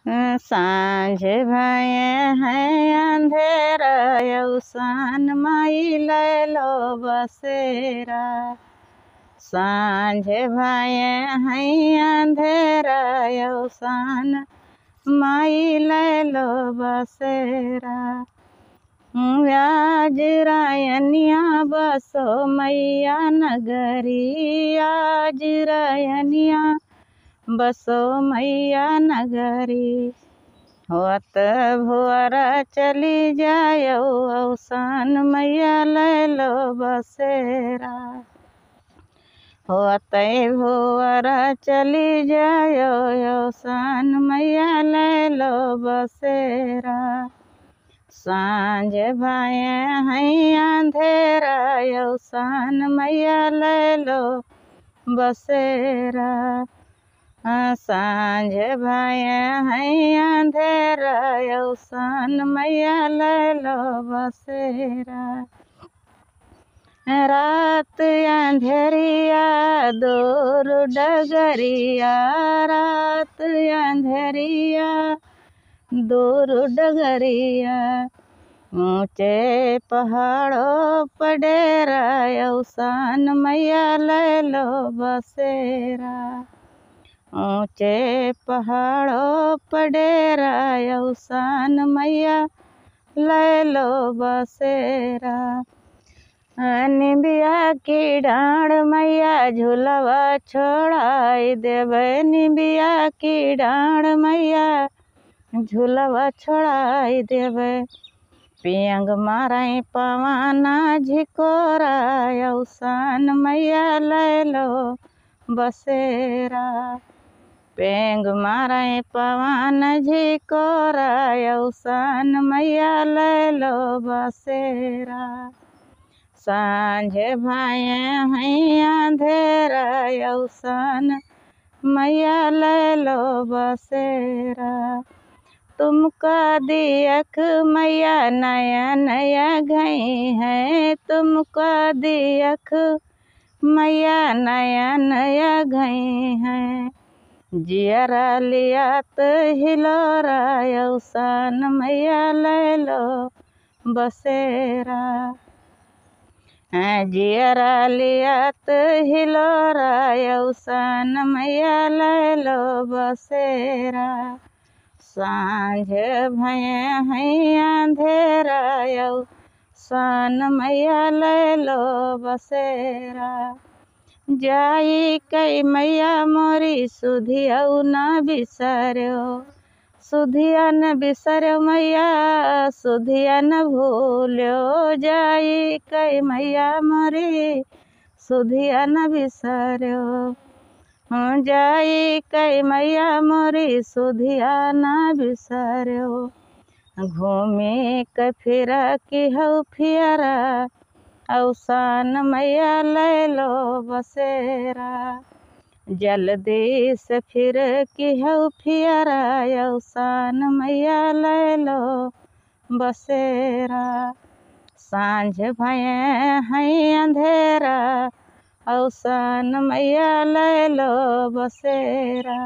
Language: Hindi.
सांझ भये हैं अंधेरा अवसान माई ले लो बसेरा। सांझ भये हैं अंधेरा अवसान माई ले लो बसेरा। आज रायनिया बसो मैया नगरी, आज रायनिया बसो मैया नगरी। होत भुअर चली जायो अवसान मैया ले लो बसेरा। होत भुअर चली जायो अवसान मैया ले लो बसेरा। सांझ भये हैं अंधेरा अवसान मैया ले लो बसेरा। सांझ भये हैं अंधेरा अवसान मैया ले लो बसेरा। रात अंधेरिया दूर डगरिया, रात अंधेरिया दूर डगरिया। ऊंचे पहाड़ों पर डेरा अवसान मैया ले लो बसेरा। ऊंचे पहाड़ों पर डेरा अवसान मैया ले लो बसेरा। निबिया की डाँड़ मैया झूलवा छोड़ाई देवे, निबिया की डाँड़ मैया झूलवा छोड़ाई देवे। पियंग माराई पवाना झिकोरा अवसान मैया ले लो बसेरा। पेंग माराई पवन झिकोरा अवसान मैया ले लो बसेरा। सांझ भये हैं अंधेरा अवसान मैया ले लो बसेरा। तुमका दियख मैया नया नया गई है, तुमका दियख मैया नया नया गई है। जियरा लियात हिलोरा अवसान मैया ले लो बसेरा। जियरा लियात हिलोरा अवसान मैया ले लो बसेरा। सांझ भये हैं अंधेरा अवसान मैया ले लो बसेरा। जाई कई मैया मोरी सुधिया न बिसर्यो, सुधिया न बिसर्यो मैया सुधिया न भूल्यो। जाई कई मैया मोरी सुधिया न बिसर्यो। जाई कई मैया मोरी सुधिया न बिसर्यो। घूमी के फिर की हऊ फियरा अवसान मैया ले लो बसेरा। जल्दी से फिर की हऊ फियरा अवसान मैया ले लो बसेरा। सांझ भये हैं अंधेरा अवसान मैया ले लो बसेरा।